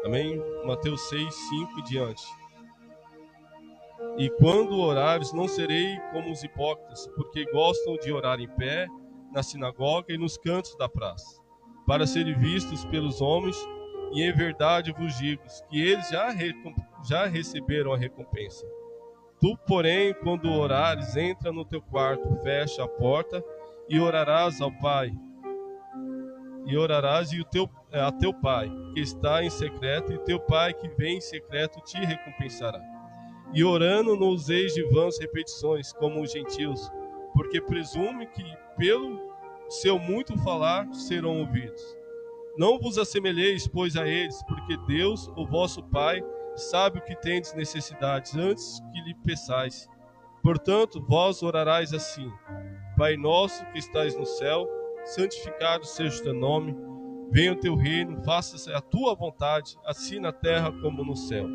Amém? Mateus 6, 5 e diante. E quando orares, não serei como os hipócritas, porque gostam de orar em pé, na sinagoga e nos cantos da praça, para serem vistos pelos homens, e em verdade vos digo que eles já receberam a recompensa. Tu, porém, quando orares, entra no teu quarto, fecha a porta e orarás ao Pai. E orarás a teu Pai, que está em secreto, e teu Pai que vem em secreto te recompensará. E orando não useis de vãs repetições, como os gentios, porque presume que pelo seu muito falar serão ouvidos. Não vos assemelheis, pois, a eles, porque Deus, o vosso Pai, sabe o que tendes necessidades antes que lhe peçais. Portanto, vós orarás assim: Pai nosso que estais no céu, santificado seja o teu nome, venha o teu reino, faça-se a tua vontade, assim na terra como no céu.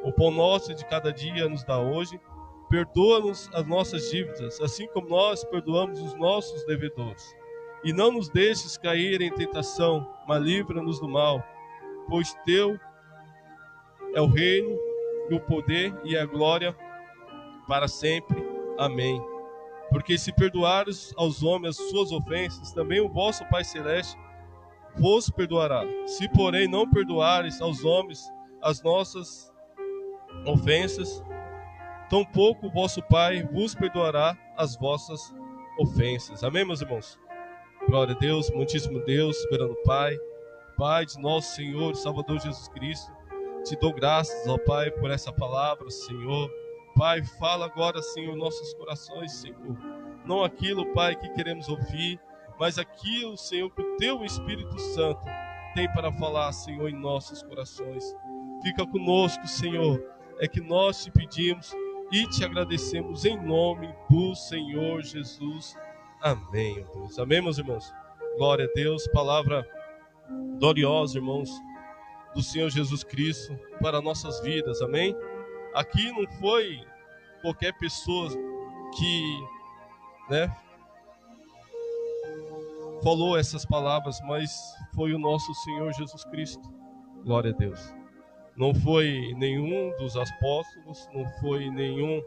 O pão nosso de cada dia nos dá hoje, perdoa-nos as nossas dívidas, assim como nós perdoamos os nossos devedores. E não nos deixes cair em tentação, mas livra-nos do mal, pois teu é o reino, e o poder e a glória para sempre. Amém. Porque se perdoares aos homens as suas ofensas, também o vosso Pai Celeste vos perdoará. Se, porém, não perdoares aos homens as nossas ofensas, tampouco o vosso Pai vos perdoará as vossas ofensas. Amém, meus irmãos? Glória a Deus, muitíssimo Deus, soberano Pai, Pai de nosso Senhor e Salvador Jesus Cristo. Te dou graças, ó Pai, por essa palavra, Senhor. Pai, fala agora, Senhor, nossos corações, Senhor. Não aquilo, Pai, que queremos ouvir, mas aquilo, Senhor, que o Teu Espírito Santo tem para falar, Senhor, em nossos corações. Fica conosco, Senhor. É que nós te pedimos e te agradecemos em nome do Senhor Jesus. Amém, Deus. Amém, meus irmãos? Glória a Deus. Palavra gloriosa, irmãos, do Senhor Jesus Cristo para nossas vidas. Amém? Aqui não foi qualquer pessoa que, falou essas palavras, mas foi o nosso Senhor Jesus Cristo. Glória a Deus. Não foi nenhum dos apóstolos, não foi nenhum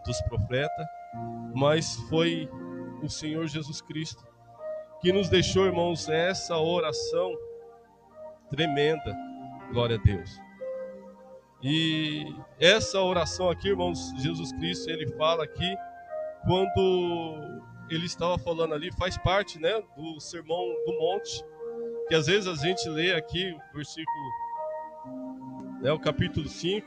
dos profetas, mas foi o Senhor Jesus Cristo que nos deixou, irmãos, essa oração tremenda. Glória a Deus. E essa oração aqui, irmãos, Jesus Cristo, ele fala aqui quando ele estava falando ali, faz parte, do Sermão do Monte, que às vezes a gente lê aqui o versículo, o capítulo 5,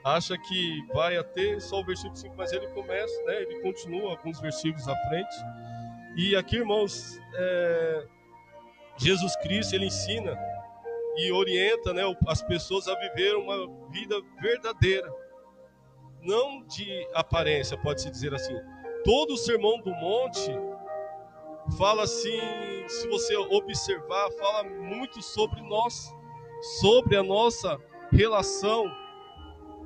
acha que vai até só o versículo 5, mas ele começa, ele continua alguns versículos à frente. E aqui, irmãos, Jesus Cristo, ele ensina e orienta, as pessoas a viver uma vida verdadeira, não de aparência, pode-se dizer assim. Todo o Sermão do Monte fala assim, se você observar, fala muito sobre nós, sobre a nossa relação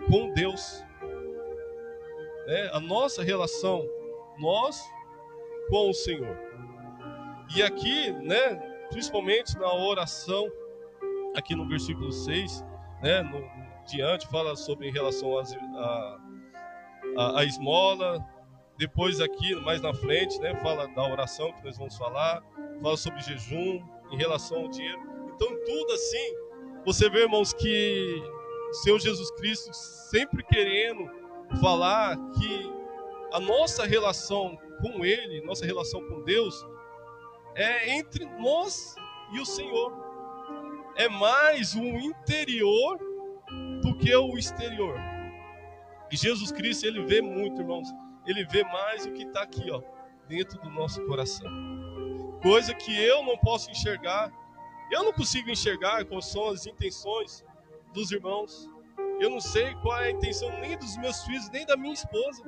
com Deus, a nossa relação, nós com o Senhor. E aqui, principalmente na oração, aqui no versículo 6, diante, fala sobre em relação a esmola. Depois aqui, mais na frente, fala da oração que nós vamos falar, fala sobre jejum, em relação ao dinheiro. Então, tudo assim, você vê, irmãos, que o Senhor Jesus Cristo sempre querendo falar que a nossa relação com Ele, nossa relação com Deus, é entre nós e o Senhor. É mais o interior do que o exterior. E Jesus Cristo, ele vê muito, irmãos. Ele vê mais o que está aqui, dentro do nosso coração. Coisa que eu não posso enxergar. Eu não consigo enxergar quais são as intenções dos irmãos. Eu não sei qual é a intenção nem dos meus filhos, nem da minha esposa.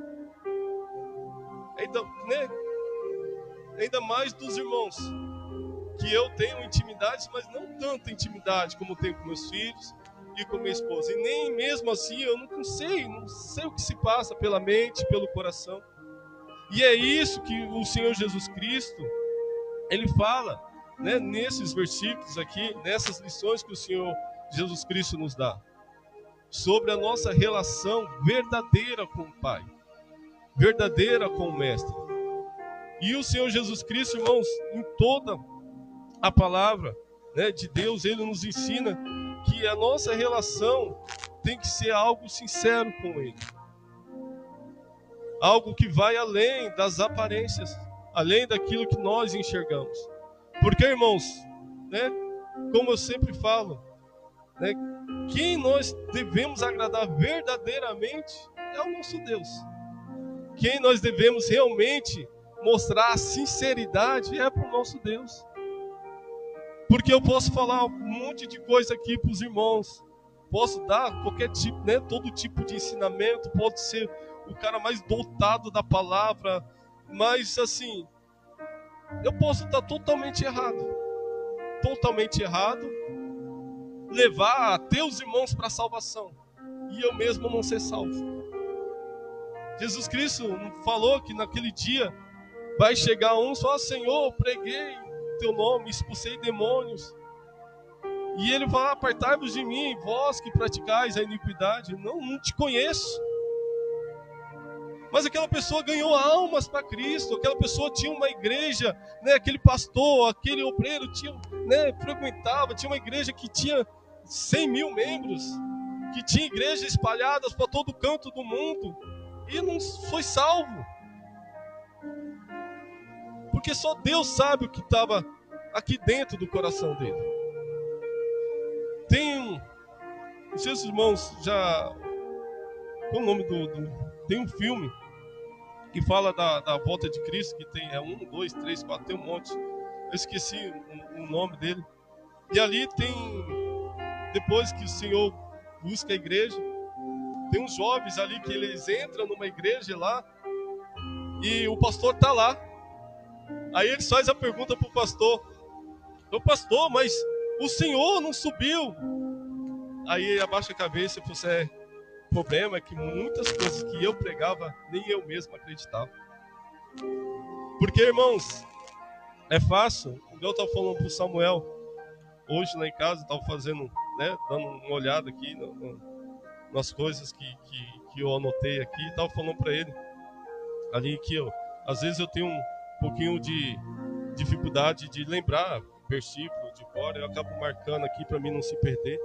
Ainda mais dos irmãos. Que eu tenho intimidade, mas não tanta intimidade como tenho com meus filhos e com minha esposa. E nem mesmo assim eu não sei o que se passa pela mente, pelo coração. E é isso que o Senhor Jesus Cristo, ele fala, nesses versículos aqui, nessas lições que o Senhor Jesus Cristo nos dá sobre a nossa relação verdadeira com o Pai, verdadeira com o Mestre. E o Senhor Jesus Cristo, irmãos, em toda a palavra, né, de Deus, Ele nos ensina que a nossa relação tem que ser algo sincero com Ele. Algo que vai além das aparências, além daquilo que nós enxergamos. Porque, irmãos, né, como eu sempre falo, né, quem nós devemos agradar verdadeiramente é o nosso Deus. Quem nós devemos realmente mostrar a sinceridade é para o nosso Deus. Porque eu posso falar um monte de coisa aqui para os irmãos, posso dar qualquer tipo, né, todo tipo de ensinamento, pode ser o cara mais dotado da palavra, mas assim, eu posso estar totalmente errado, levar até os irmãos para a salvação, e eu mesmo não ser salvo. Jesus Cristo falou que naquele dia vai chegar um só: Senhor, preguei teu nome, expulsei demônios. E ele vai: apartai-vos de mim, vós que praticais a iniquidade. Não te conheço. Mas aquela pessoa ganhou almas para Cristo. Aquela pessoa tinha uma igreja, né? Aquele pastor, aquele obreiro tinha, né, frequentava, tinha uma igreja que tinha 100 mil membros, que tinha igrejas espalhadas para todo canto do mundo, e não foi salvo. Porque só Deus sabe o que estava aqui dentro do coração dele. Não sei se os irmãos já... Qual o nome tem um filme que fala da volta de Cristo, que tem 1, 2, 3, 4, tem um monte. Eu esqueci o nome dele. E ali tem, depois que o Senhor busca a igreja, tem uns jovens ali que eles entram numa igreja lá, e o pastor está lá. Aí eles fazem a pergunta para o pastor: ô pastor, mas o Senhor não subiu? Aí ele abaixa a cabeça e fala: o problema é que muitas coisas que eu pregava, nem eu mesmo acreditava. Porque, irmãos, é fácil. Eu estava falando para o Samuel hoje lá em casa, estava fazendo, né, dando uma olhada aqui nas coisas que eu anotei aqui, estava falando para ele ali que às vezes eu tenho um pouquinho de dificuldade de lembrar versículo de cor, eu acabo marcando aqui para mim não se perder.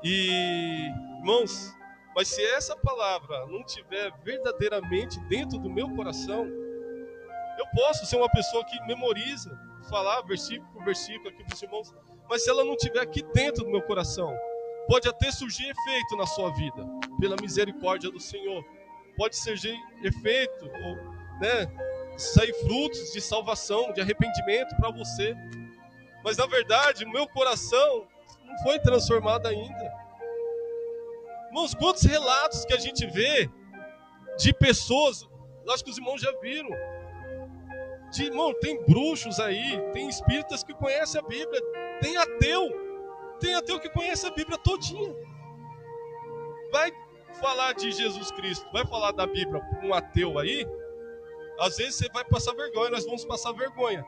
E, irmãos, mas se essa palavra não estiver verdadeiramente dentro do meu coração, eu posso ser uma pessoa que memoriza, falar versículo por versículo aqui para os irmãos, mas se ela não estiver aqui dentro do meu coração, pode até surgir efeito na sua vida, pela misericórdia do Senhor. Pode surgir efeito, né, sair frutos de salvação, de arrependimento para você. Mas na verdade, o meu coração não foi transformado ainda. Irmãos, quantos relatos que a gente vê de pessoas, acho que os irmãos já viram, irmão, tem bruxos aí, tem espíritas que conhecem a Bíblia, tem ateu que conhece a Bíblia todinha. Vai falar de Jesus Cristo, vai falar da Bíblia para um ateu aí, às vezes você vai passar vergonha, nós vamos passar vergonha,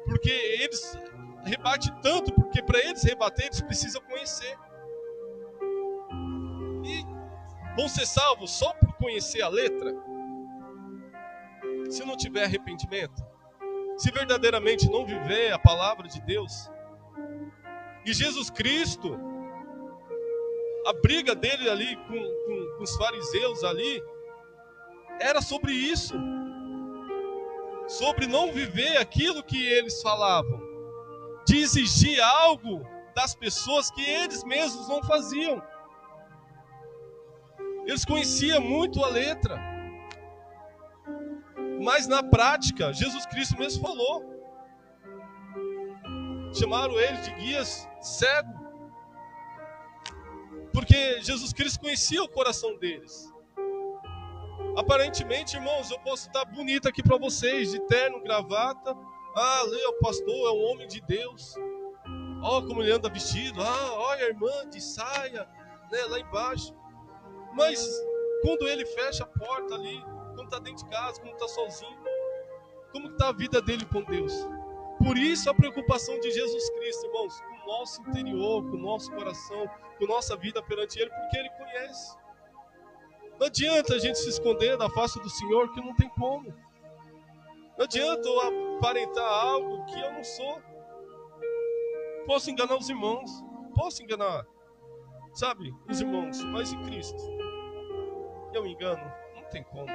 porque eles rebatem tanto, porque para eles rebater, eles precisam conhecer. E vão ser salvos só por conhecer a letra? Se não tiver arrependimento, se verdadeiramente não viver a palavra de Deus. E Jesus Cristo, a briga dele ali com os fariseus ali, era sobre isso, sobre não viver aquilo que eles falavam, de exigir algo das pessoas que eles mesmos não faziam. Eles conheciam muito a letra, mas na prática, Jesus Cristo mesmo falou, chamaram ele de guias cego, porque Jesus Cristo conhecia o coração deles. Aparentemente, irmãos, eu posso estar bonito aqui para vocês, de terno, gravata. Ah, ali o pastor é um homem de Deus. Ó, como ele anda vestido. Ah, olha a irmã de saia, né, lá embaixo. Mas quando ele fecha a porta ali, quando está dentro de casa, quando está sozinho, como está a vida dele com Deus? Por isso a preocupação de Jesus Cristo, irmãos, com o nosso interior, com o nosso coração, com a nossa vida perante Ele, porque Ele conhece. Não adianta a gente se esconder da face do Senhor, que não tem como. Não adianta eu aparentar algo que eu não sou. Posso enganar os irmãos, posso enganar, sabe, os irmãos, mas em Cristo eu me engano, não tem como.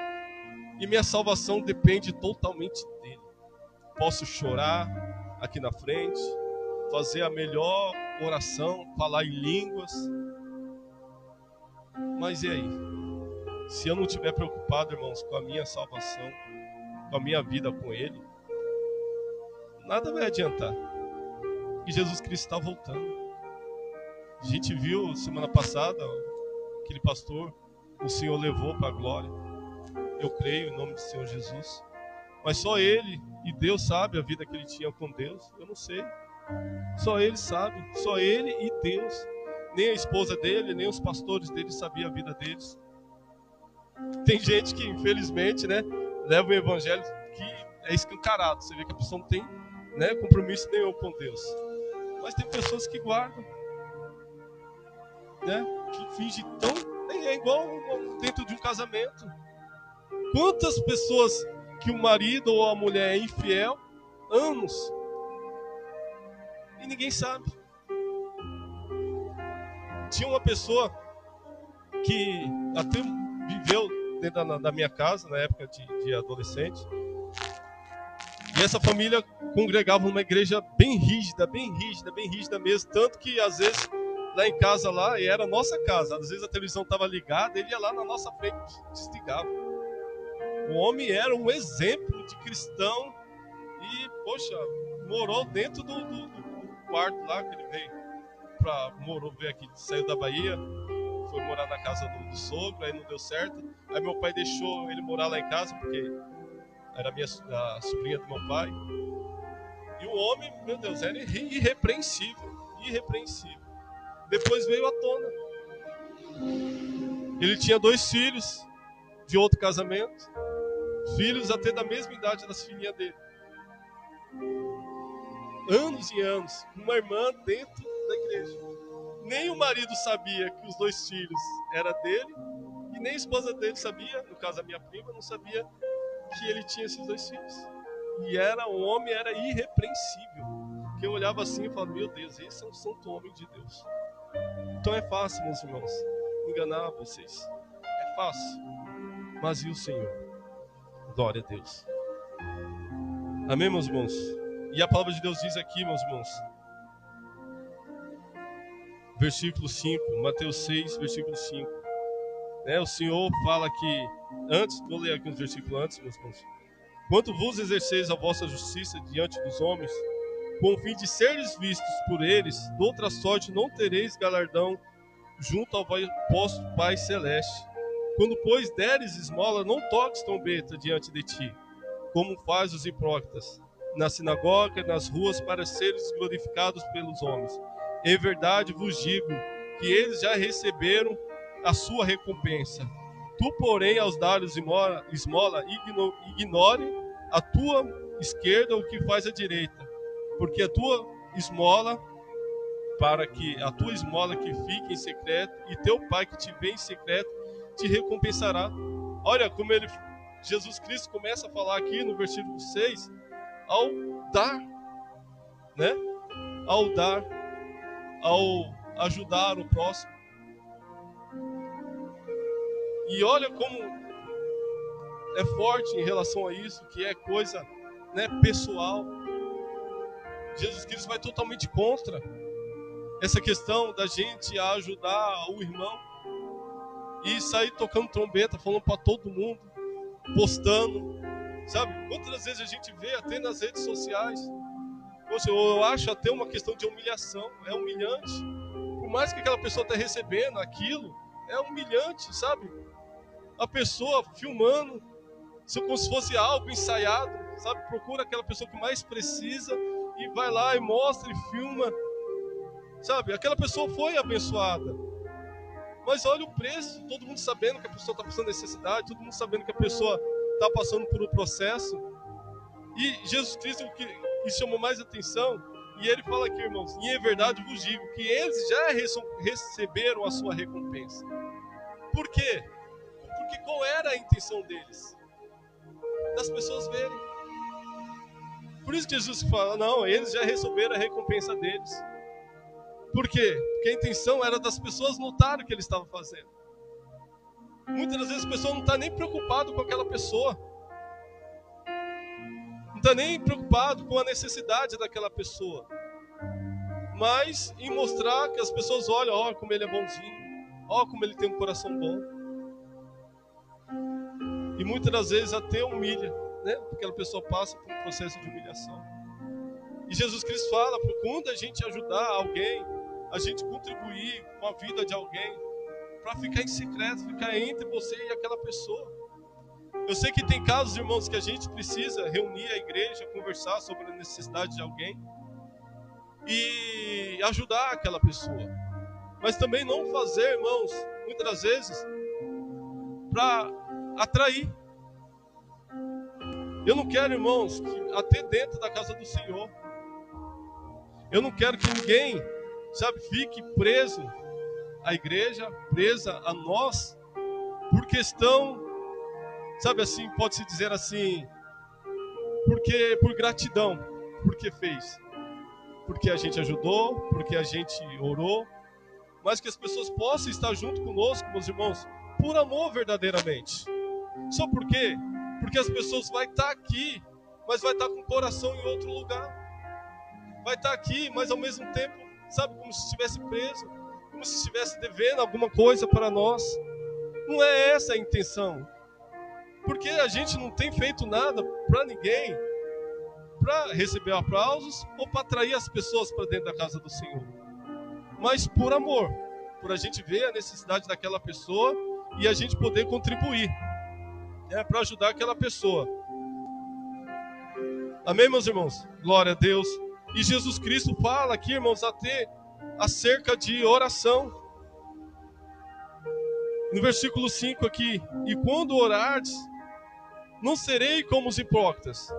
E minha salvação depende totalmente dele. Posso chorar aqui na frente, fazer a melhor oração, falar em línguas, mas e aí? Se eu não estiver preocupado, irmãos, com a minha salvação, com a minha vida com Ele, nada vai adiantar. E Jesus Cristo está voltando. A gente viu semana passada, aquele pastor, o Senhor levou para a glória. Eu creio em nome do Senhor Jesus. Mas só Ele e Deus sabe a vida que Ele tinha com Deus. Eu não sei. Só Ele sabe. Só Ele e Deus. Nem a esposa dele, nem os pastores dele sabiam a vida deles. Tem gente que, infelizmente, né, leva o evangelho que é escancarado. Você vê que a pessoa não tem, né, compromisso nenhum com Deus. Mas tem pessoas que guardam, né, que fingem tão... É igual dentro de um casamento. Quantas pessoas que o marido ou a mulher é infiel, anos, e ninguém sabe. Tinha uma pessoa que até viveu dentro da minha casa, na época de adolescente, e essa família congregava numa igreja bem rígida mesmo, tanto que às vezes lá em casa, lá, e era a nossa casa, às vezes a televisão estava ligada, ele ia lá na nossa frente, desligava. O homem era um exemplo de cristão e, poxa, morou dentro do quarto lá que ele veio. Veio aqui, saiu da Bahia, foi morar na casa do sogro, aí não deu certo. Aí meu pai deixou ele morar lá em casa, porque era a sobrinha do meu pai. E o homem, meu Deus, era irrepreensível. Depois veio à tona. Ele tinha 2 filhos de outro casamento, filhos até da mesma idade das filhinhas dele. Anos e anos, uma irmã dentro da igreja. Nem o marido sabia que os 2 filhos eram dele, e nem a esposa dele sabia, no caso a minha prima, não sabia que ele tinha esses 2 filhos. E o homem era irrepreensível. Que eu olhava assim e falava, meu Deus, esse é um santo homem de Deus. Então é fácil, meus irmãos, enganar vocês. É fácil. Mas e o Senhor? Glória a Deus. Amém, meus irmãos? E a palavra de Deus diz aqui, meus irmãos, versículo 5, Mateus 6, versículo 5. O Senhor fala que, vou ler aqui uns versículos antes, meus irmãos. Quanto vos exerceis a vossa justiça diante dos homens, com o fim de seres vistos por eles, de outra sorte não tereis galardão junto ao vosso Pai Celeste. Quando, pois, deres esmola, não toques trombeta diante de ti, como faz os hipócritas, na sinagoga e nas ruas, para seres glorificados pelos homens. Em verdade vos digo que eles já receberam a sua recompensa. Tu, porém, aos dares esmola, ignore a tua esquerda o que faz a direita, porque a tua esmola, para que a tua esmola que fique em secreto, e teu Pai que te vê em secreto te recompensará. Olha como Jesus Cristo começa a falar aqui no versículo 6, ao dar, né? Ao dar, ao ajudar o próximo. E olha como é forte em relação a isso, que é coisa, né, pessoal. Jesus Cristo vai totalmente contra essa questão da gente ajudar o irmão e sair tocando trombeta, falando para todo mundo, postando, sabe? Quantas vezes a gente vê até nas redes sociais. Poxa, eu acho até uma questão de humilhação, é humilhante. Por mais que aquela pessoa está recebendo aquilo, é humilhante, sabe? A pessoa filmando, como se fosse algo ensaiado, sabe? Procura aquela pessoa que mais precisa e vai lá e mostra e filma, sabe? Aquela pessoa foi abençoada. Mas olha o preço, todo mundo sabendo que a pessoa está passando necessidade, todo mundo sabendo que a pessoa está passando por um processo. E Jesus Cristo, que chamou mais atenção, e ele fala aqui, irmãos, e em verdade vos digo que eles já receberam a sua recompensa. Por quê? Porque qual era a intenção deles? Das pessoas verem. Por isso que Jesus fala, não, eles já receberam a recompensa deles. Por quê? Porque a intenção era das pessoas notarem o que ele estava fazendo. Muitas das vezes a pessoa não está nem preocupada com aquela pessoa. Não está nem preocupado com a necessidade daquela pessoa. Mas em mostrar que as pessoas olham, ó, como ele é bonzinho, ó, como ele tem um coração bom. E muitas das vezes até humilha, né? Porque aquela pessoa passa por um processo de humilhação. E Jesus Cristo fala, quando a gente ajudar alguém, a gente contribuir com a vida de alguém, para ficar em secreto, ficar entre você e aquela pessoa. Eu sei que tem casos, irmãos, que a gente precisa reunir a igreja, conversar sobre a necessidade de alguém e ajudar aquela pessoa. Mas também não fazer, irmãos, muitas das vezes, para atrair. Eu não quero, irmãos, que até dentro da casa do Senhor, eu não quero que ninguém, sabe, fique preso à igreja, presa a nós, por questão, sabe assim, pode-se dizer assim, porque por gratidão, porque fez, porque a gente ajudou, porque a gente orou, mas que as pessoas possam estar junto conosco, meus irmãos, por amor verdadeiramente. Só por quê? Porque as pessoas vão estar aqui, mas vai estar com o coração em outro lugar. Vai estar aqui, mas ao mesmo tempo, sabe, como se estivesse preso, como se estivesse devendo alguma coisa para nós. Não é essa a intenção. Porque a gente não tem feito nada para ninguém, para receber aplausos ou para atrair as pessoas para dentro da casa do Senhor. Mas por amor, por a gente ver a necessidade daquela pessoa e a gente poder contribuir, né, para ajudar aquela pessoa. Amém, meus irmãos? Glória a Deus. E Jesus Cristo fala aqui, irmãos, até acerca de oração. No versículo 5 aqui, e quando orardes, não serei como os hipócritas,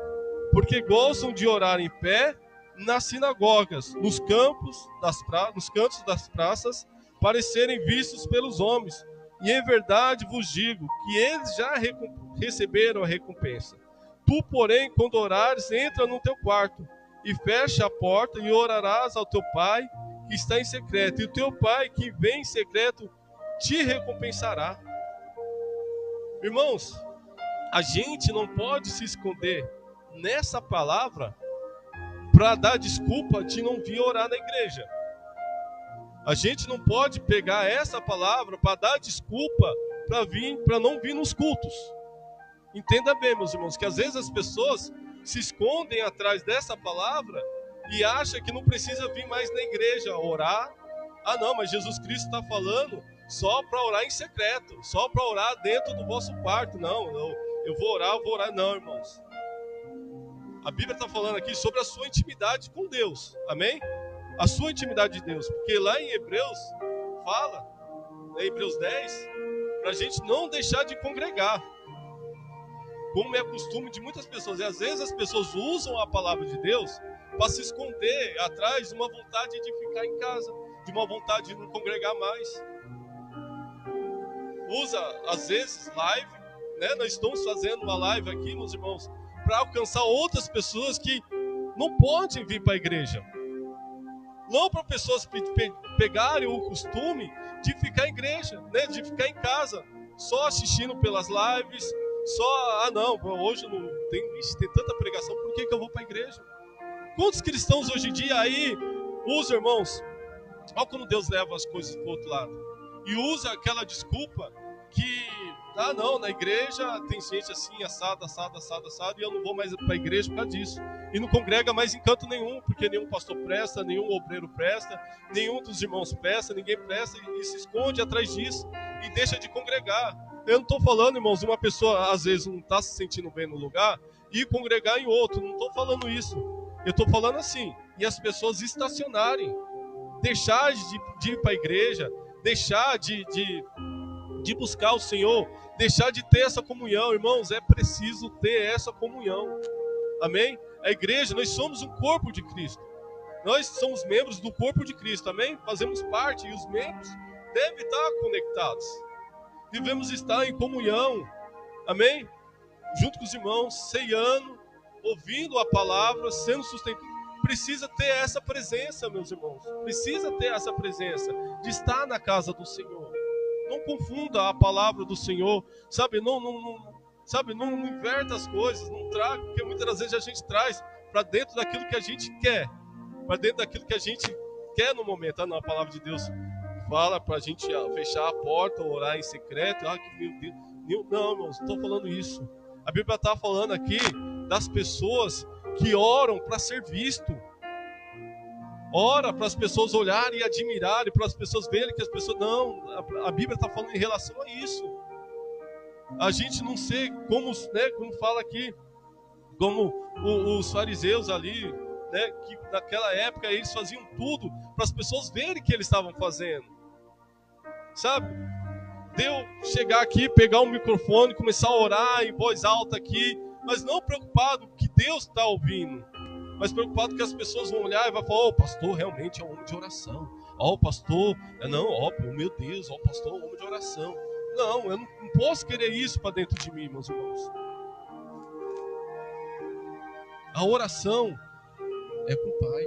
porque gostam de orar em pé nas sinagogas, nos cantos das praças, para serem vistos pelos homens. E em verdade vos digo que eles já receberam a recompensa. Tu, porém, quando orares, entra no teu quarto e fecha a porta e orarás ao teu Pai que está em secreto. E o teu Pai que vem em secreto te recompensará. Irmãos, a gente não pode se esconder nessa palavra para dar desculpa de não vir orar na igreja. A gente não pode pegar essa palavra para dar desculpa para não vir nos cultos. Entenda bem, meus irmãos, que às vezes as pessoas se escondem atrás dessa palavra e acham que não precisa vir mais na igreja orar. Ah, não, mas Jesus Cristo está falando só para orar em secreto, só para orar dentro do vosso quarto. Não, eu vou orar. Não, irmãos. A Bíblia está falando aqui sobre a sua intimidade com Deus. Amém? A sua intimidade de Deus. Porque lá em Hebreus fala, em Hebreus 10, para a gente não deixar de congregar. Como é costume de muitas pessoas. E às vezes as pessoas usam a palavra de Deus para se esconder atrás de uma vontade de ficar em casa, de uma vontade de não congregar mais. Usa, às vezes, live, né? Nós estamos fazendo uma live aqui, meus irmãos, para alcançar outras pessoas que não podem vir para a igreja. Não para pessoas pegarem o costume de ficar em igreja, né? De ficar em casa, só assistindo pelas lives, só, não, hoje não tem tanta pregação, por que eu vou para a igreja? Quantos cristãos hoje em dia aí usam, irmãos, olha como Deus leva as coisas para o outro lado, e usa aquela desculpa que, não, na igreja tem gente assim, assado, e eu não vou mais para a igreja por causa disso. E não congrega mais em canto nenhum, porque nenhum pastor presta, nenhum obreiro presta, nenhum dos irmãos presta, ninguém presta, e se esconde atrás disso e deixa de congregar. Eu não estou falando, irmãos, de uma pessoa às vezes não está se sentindo bem no lugar e congregar em outro, não estou falando isso. Eu estou falando assim, e as pessoas estacionarem, deixar de ir para a igreja, deixar de buscar o Senhor, deixar de ter essa comunhão. Irmãos, é preciso ter essa comunhão. Amém? A igreja, nós somos um corpo de Cristo. Nós somos membros do corpo de Cristo, amém? Fazemos parte e os membros devem estar conectados. Devemos estar em comunhão, amém? Junto com os irmãos, ceiando, ouvindo a palavra, sendo sustentado. Precisa ter essa presença, meus irmãos. Precisa ter essa presença de estar na casa do Senhor. Não confunda a palavra do Senhor, sabe? Não inverta as coisas, não traga, porque muitas das vezes a gente traz para dentro daquilo que a gente quer, para dentro daquilo que a gente quer no momento. A palavra de Deus fala para a gente fechar a porta, orar em secreto. Que meu Deus. Não, irmãos, não estou falando isso. A Bíblia está falando aqui das pessoas que oram para ser visto. Ora para as pessoas olharem e admirarem, para as pessoas verem que as pessoas... Não, a Bíblia está falando em relação a isso. A gente não ser como, né, como fala aqui, como os fariseus ali, né, que naquela época eles faziam tudo para as pessoas verem que eles estavam fazendo. Sabe? De eu chegar aqui, pegar um microfone, começar a orar em voz alta aqui, mas não preocupado que Deus está ouvindo, mas preocupado que as pessoas vão olhar e vão falar: o pastor realmente é um homem de oração. O pastor, meu Deus, o pastor é um homem de oração. Não, eu não posso querer isso para dentro de mim, meus irmãos. A oração é com o Pai.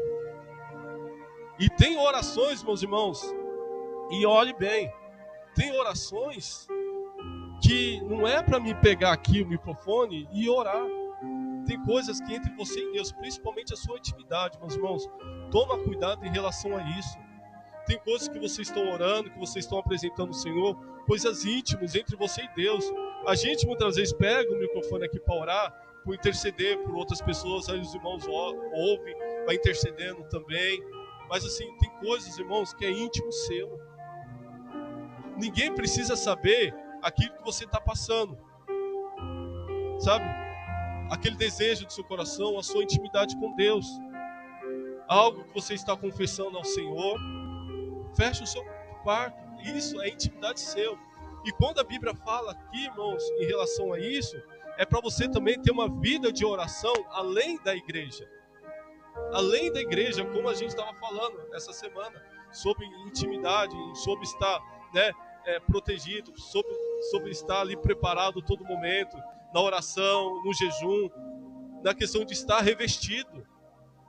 E tem orações, meus irmãos, e olhe bem, tem orações que não é para me pegar aqui o microfone e orar. Tem coisas que entre você e Deus, principalmente a sua intimidade, meus irmãos, toma cuidado em relação a isso. Tem coisas que vocês estão orando, que vocês estão apresentando ao Senhor, coisas íntimas entre você e Deus. A gente muitas vezes pega o microfone aqui para orar, por interceder por outras pessoas, aí os irmãos ouvem, vai intercedendo também. Mas assim, tem coisas, irmãos, que é íntimo seu. Ninguém precisa saber aquilo que você está passando. Sabe? Aquele desejo do seu coração, a sua intimidade com Deus. Algo que você está confessando ao Senhor. Feche o seu quarto. Isso é intimidade seu. E quando a Bíblia fala aqui, irmãos, em relação a isso, é para você também ter uma vida de oração além da igreja. Além da igreja, como a gente estava falando essa semana, sobre intimidade, sobre estar, né, protegido, sobre estar ali preparado todo momento, na oração, no jejum, na questão de estar revestido.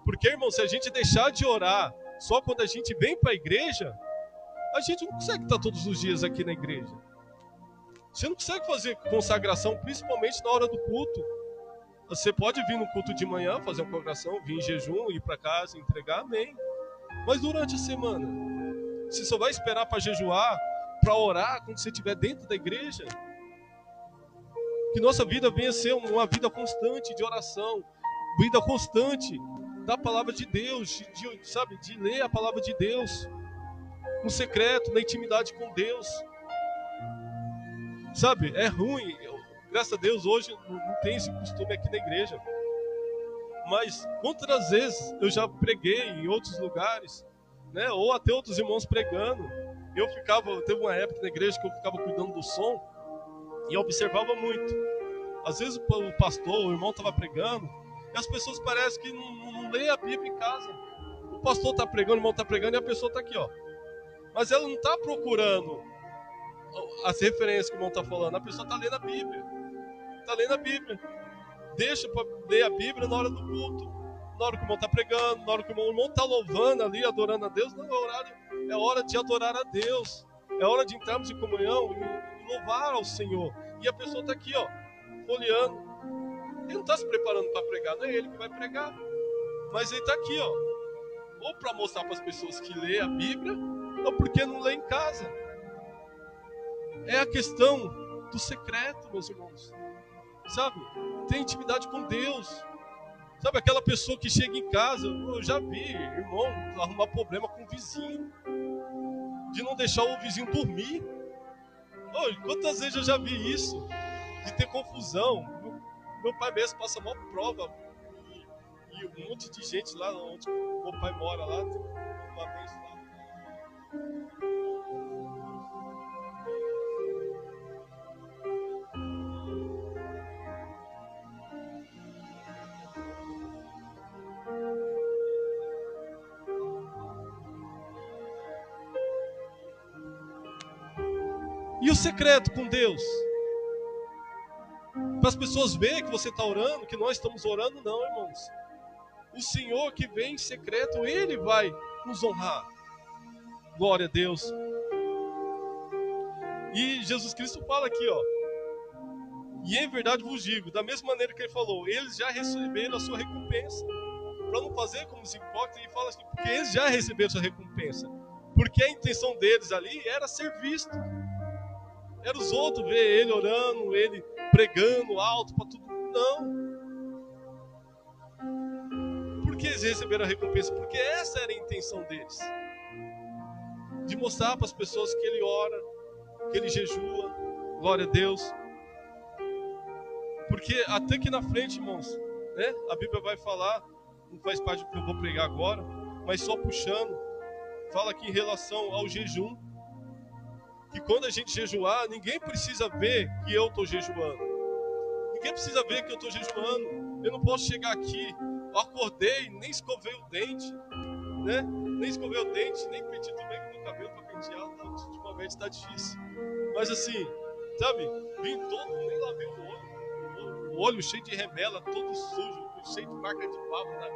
Porque, irmão, se a gente deixar de orar só quando a gente vem para a igreja, a gente não consegue estar todos os dias aqui na igreja. Você não consegue fazer consagração, principalmente na hora do culto. Você pode vir no culto de manhã, fazer uma consagração, vir em jejum, ir para casa, entregar, amém. Mas durante a semana, você só vai esperar para jejuar, para orar, quando você estiver dentro da igreja. Que nossa vida venha a ser uma vida constante de oração, vida constante da palavra de Deus, de ler a palavra de Deus, no secreto, na intimidade com Deus. Sabe, é ruim. Graças a Deus, hoje não tem esse costume aqui na igreja. Mas quantas vezes eu já preguei em outros lugares, né? Ou até outros irmãos pregando. Teve uma época na igreja que eu ficava cuidando do som e eu observava muito. Às vezes o pastor, o irmão estava pregando e as pessoas parecem que não lêem a Bíblia em casa. O pastor está pregando, o irmão está pregando e a pessoa está aqui, ó. Mas ela não está procurando as referências que o irmão está falando. A pessoa está lendo a Bíblia. Está lendo a Bíblia. Deixa para ler a Bíblia na hora do culto, na hora que o irmão está pregando, na hora que o irmão está louvando ali, adorando a Deus. Não, é hora de adorar a Deus. É hora de entrarmos em comunhão e louvar ao Senhor. E a pessoa está aqui, ó, folheando. Ele não está se preparando para pregar, não é ele que vai pregar. Mas ele está aqui, ó, ou para mostrar para as pessoas que lê a Bíblia, ou porque não lê em casa. É a questão do secreto, meus irmãos. Sabe? Tem intimidade com Deus. Sabe, aquela pessoa que chega em casa, eu já vi, irmão, arrumar problema com o vizinho. De não deixar o vizinho dormir. Quantas vezes eu já vi isso? De ter confusão. Meu pai mesmo passa uma prova. E um monte de gente lá onde meu pai mora lá. Uma vez lá. E o secreto com Deus? Para as pessoas verem que você está orando, que nós estamos orando, não, irmãos. O Senhor que vem em secreto, Ele vai nos honrar. Glória a Deus. E Jesus Cristo fala aqui, ó. E em verdade vos digo, da mesma maneira que Ele falou, eles já receberam a sua recompensa. Para não fazer como os hipócritas, Ele fala assim, porque eles já receberam a sua recompensa. Porque a intenção deles ali era ser visto. Era os outros ver Ele orando, Ele pregando alto para tudo. Não. Por que eles receberam a recompensa? Porque essa era a intenção deles. De mostrar para as pessoas que Ele ora, que Ele jejua. Glória a Deus. Porque até aqui na frente, irmãos, né, a Bíblia vai falar, não faz parte do que eu vou pregar agora, mas só puxando, fala aqui em relação ao jejum, que quando a gente jejuar, ninguém precisa ver que eu estou jejuando. Ninguém precisa ver que eu estou jejuando. Eu não posso chegar aqui, eu acordei, nem escovei o dente, né? Nem escovei o dente, nem pedi também com o meu cabelo para pentear, ultimamente está difícil. Mas assim, sabe, vim todo, nem lavei o olho cheio de remela, todo sujo, cheio de marca de pavo, né?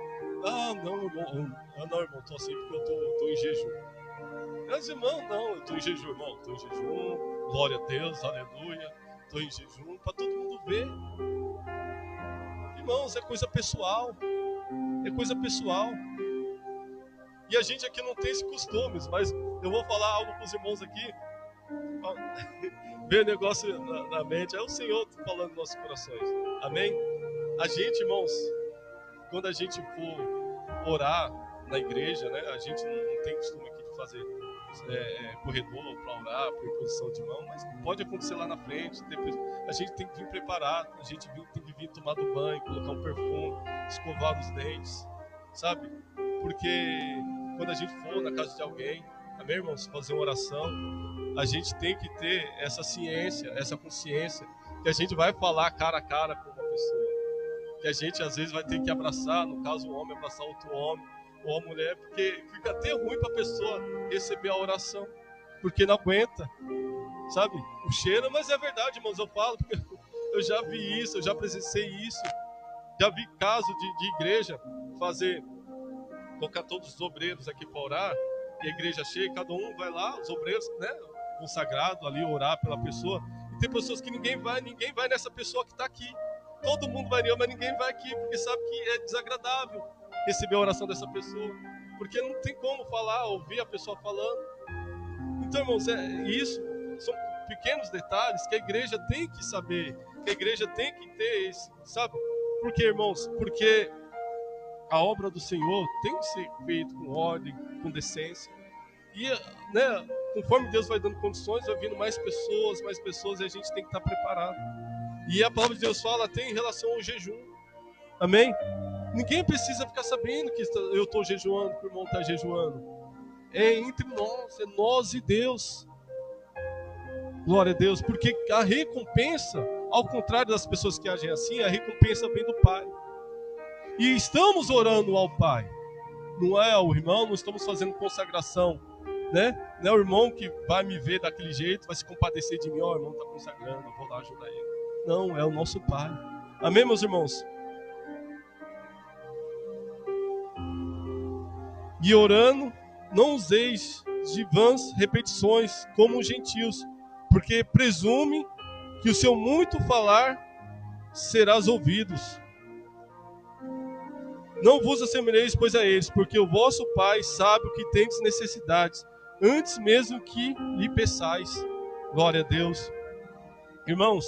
Não, irmão, tô assim porque eu tô em jejum. Meus irmãos, não, eu tô em jejum, irmão, tô em jejum, glória a Deus, aleluia, tô em jejum, para todo mundo ver. Irmãos, é coisa pessoal, E a gente aqui não tem esse costume, mas eu vou falar algo para os irmãos aqui, ver negócio na mente, é o Senhor falando nos nossos corações, amém? A gente, irmãos, quando a gente for orar na igreja, né, a gente não tem costume aqui de fazer corredor para orar, por imposição de mão, mas pode acontecer lá na frente. Depois, a gente tem que vir preparado, a gente tem que vir tomar do banho, colocar um perfume, escovar os dentes, sabe? Porque quando a gente for na casa de alguém, amém, irmãos, fazer uma oração, a gente tem que ter essa ciência, essa consciência, que a gente vai falar cara a cara com uma pessoa, que a gente às vezes vai ter que abraçar, no caso o homem abraçar outro homem, ou a mulher, porque fica até ruim para a pessoa receber a oração, porque não aguenta, sabe, o cheiro. Mas é verdade, irmãos, eu falo, porque eu já vi isso, eu já presenciei isso, já vi caso de igreja colocar todos os obreiros aqui para orar, e a igreja cheia, cada um vai lá, os obreiros, né, consagrado ali, orar pela pessoa, e tem pessoas que ninguém vai nessa pessoa que está aqui, todo mundo vai nela, mas ninguém vai aqui, porque sabe que é desagradável receber a oração dessa pessoa, porque não tem como falar, ouvir a pessoa falando. Então, irmãos, isso são pequenos detalhes que a igreja tem que saber, que a igreja tem que ter, sabe? Por quê, irmãos? Porque a obra do Senhor tem que ser feita com ordem, com decência, e, né, conforme Deus vai dando condições, vai vindo mais pessoas, e a gente tem que estar preparado. E a palavra de Deus fala até em relação ao jejum, amém? Ninguém precisa ficar sabendo que eu estou jejuando, que o irmão está jejuando. É entre nós, é nós e Deus. Glória a Deus, porque a recompensa, ao contrário das pessoas que agem assim, a recompensa vem do Pai. E estamos orando ao Pai. Não é o irmão, não estamos fazendo consagração, né? Não é o irmão que vai me ver daquele jeito, vai se compadecer de mim, ó, o irmão está consagrando, eu vou lá ajudar ele. Não, é o nosso Pai. Amém, meus irmãos? E orando, não useis de vãs repetições como os gentios, porque presume que o seu muito falar serás ouvidos. Não vos assemelheis, pois, a eles, porque o vosso Pai sabe o que tendes necessidades, antes mesmo que lhe peçais. Glória a Deus. Irmãos,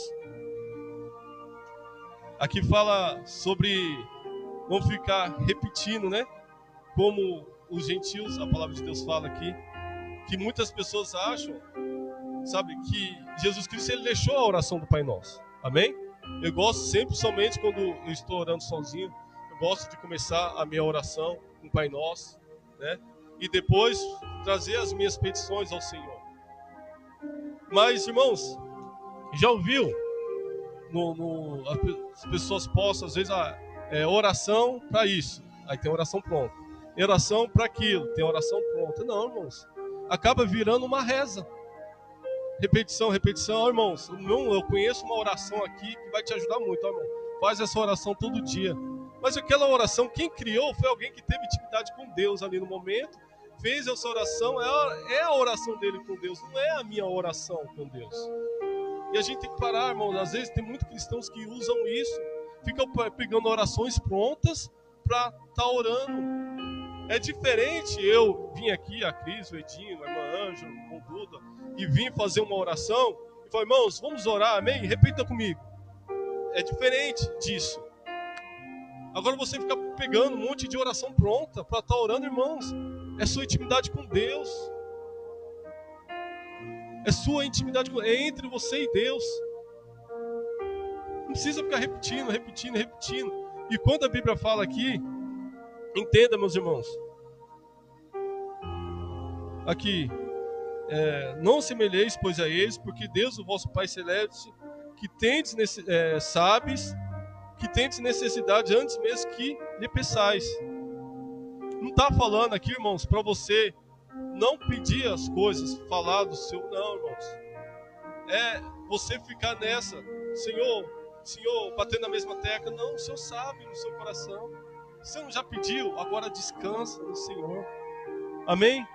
aqui fala sobre, vamos ficar repetindo, né? Como os gentios, a palavra de Deus fala aqui, que muitas pessoas acham, sabe, que Jesus Cristo, ele deixou a oração do Pai Nosso, amém? Eu gosto sempre, somente quando eu estou orando sozinho, eu gosto de começar a minha oração com o Pai Nosso, né? E depois trazer as minhas petições ao Senhor. Mas, irmãos, já ouviu? As pessoas postam, às vezes, oração para isso, aí tem oração pronta. Oração para aquilo, tem oração pronta. Não, irmãos, acaba virando uma reza. Repetição, repetição. Ó, irmãos, eu conheço uma oração aqui que vai te ajudar muito, ó, irmão. Faz essa oração todo dia. Mas aquela oração, quem criou foi alguém que teve intimidade com Deus ali no momento, fez essa oração, é a oração dele com Deus, não é a minha oração com Deus. E a gente tem que parar, irmãos. Às vezes tem muitos cristãos que usam isso, ficam pegando orações prontas para estar orando. É diferente eu vim aqui, a Cris, o Edinho, a irmã Ângela, o Duda, e vim fazer uma oração e falei, irmãos, vamos orar, amém? Repita comigo. É diferente disso. Agora você fica pegando um monte de oração pronta para estar orando, irmãos. É sua intimidade com Deus. É sua intimidade com... é entre você e Deus. Não precisa ficar repetindo, repetindo, repetindo. E quando a Bíblia fala aqui, entenda, meus irmãos. Aqui, não semelheis, pois, a eles, porque Deus, o vosso Pai Celeste, que tendes sabes, que tendes necessidade antes mesmo que lhe peçais. Não está falando aqui, irmãos, para você não pedir as coisas, falar do seu, não, irmãos. É você ficar nessa, Senhor, batendo na mesma tecla. Não, o Senhor sabe no seu coração. Você não já pediu? Agora descansa no Senhor. Amém?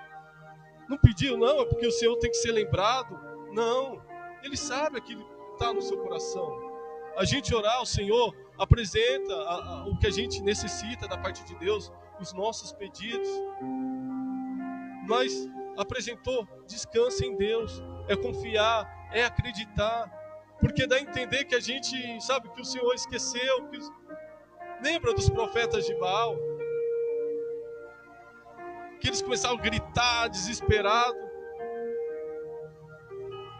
Não pediu? Não, é porque o Senhor tem que ser lembrado. Não, Ele sabe aquilo que está no seu coração. A gente orar, o Senhor apresenta o que a gente necessita da parte de Deus, os nossos pedidos. Mas apresentou, descansa em Deus. É confiar, é acreditar. Porque dá a entender que a gente, sabe, que o Senhor esqueceu. Lembra dos profetas de Baal? Que eles começaram a gritar, desesperado.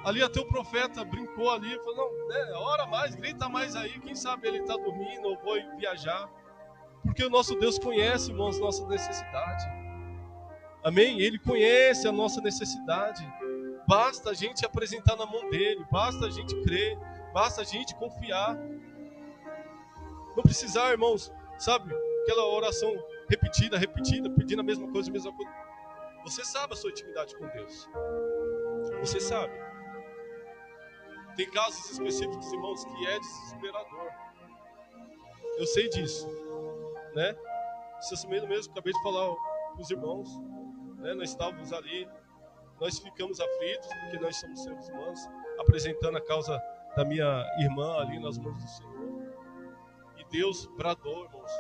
Ali até o profeta brincou ali, falou, não, ora mais, grita mais aí, quem sabe ele está dormindo ou foi viajar. Porque o nosso Deus conhece, irmãos, nossa necessidade. Amém? Ele conhece a nossa necessidade. Basta a gente apresentar na mão dele, basta a gente crer, basta a gente confiar. Não precisar, irmãos, sabe, aquela oração repetida, pedindo a mesma coisa. Você sabe a sua intimidade com Deus. Você sabe. Tem casos específicos, irmãos, que é desesperador. Eu sei disso, né? Isso mesmo, acabei de falar com os irmãos, né? Nós estávamos ali, nós ficamos aflitos, porque nós somos seres humanos, apresentando a causa da minha irmã ali nas mãos do Senhor. E Deus bradou, irmãos.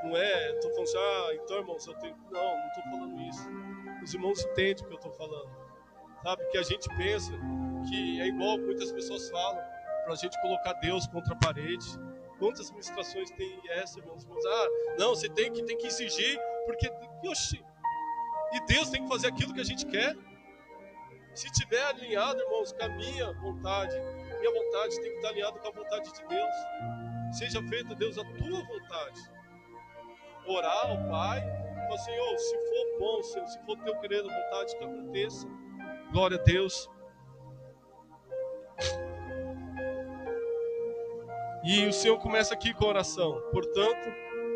Não é, estou falando assim, então, irmãos, eu tenho... Não estou falando isso. Os irmãos entendem o que eu estou falando. Sabe, que a gente pensa que é igual muitas pessoas falam, para a gente colocar Deus contra a parede. Quantas ministrações tem essa, irmãos? Não, você tem que exigir, porque... Oxi, e Deus tem que fazer aquilo que a gente quer. Se estiver alinhado, irmãos, com a minha vontade tem que estar alinhado com a vontade de Deus. Seja feita, Deus, a tua vontade. Orar ao Pai, falar, Senhor, se for bom, Senhor, se for teu querer, a vontade que aconteça. Glória a Deus. E o Senhor começa aqui com a oração. Portanto,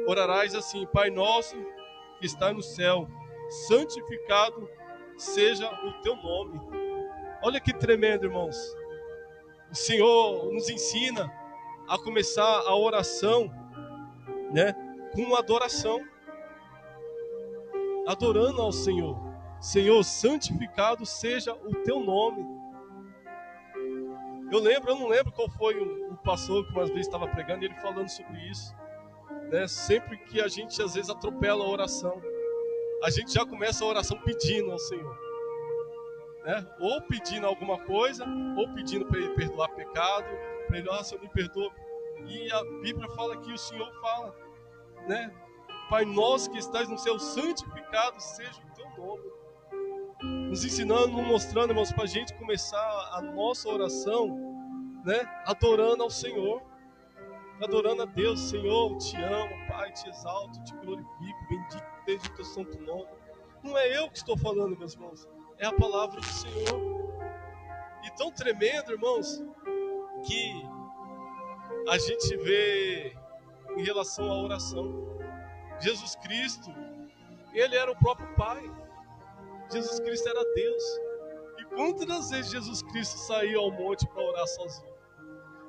orarás assim: Pai nosso que está no céu, santificado seja o teu nome. Olha que tremendo, irmãos. O Senhor nos ensina a começar a oração, né, com adoração. Adorando ao Senhor. Senhor, santificado seja o teu nome. Eu não lembro qual foi o pastor que uma vez estava pregando, ele falando sobre isso, né? Sempre que a gente às vezes atropela a oração, a gente já começa a oração pedindo ao Senhor, né? Ou pedindo alguma coisa, ou pedindo para Ele perdoar pecado, para Ele, Senhor, me perdoa. E a Bíblia fala que o Senhor fala, né? Pai nosso que estás no céu, santificado seja o teu nome. Nos ensinando, nos mostrando, irmãos, para a gente começar a nossa oração, né? Adorando ao Senhor, adorando a Deus. Senhor, te amo, Pai, te exalto, te glorifico, bendito seja o teu santo nome. Não é eu que estou falando, meus irmãos, é a palavra do Senhor. E tão tremendo, irmãos, que a gente vê em relação à oração. Jesus Cristo, Ele era o próprio Pai. Jesus Cristo era Deus. E quantas vezes Jesus Cristo saiu ao monte para orar sozinho?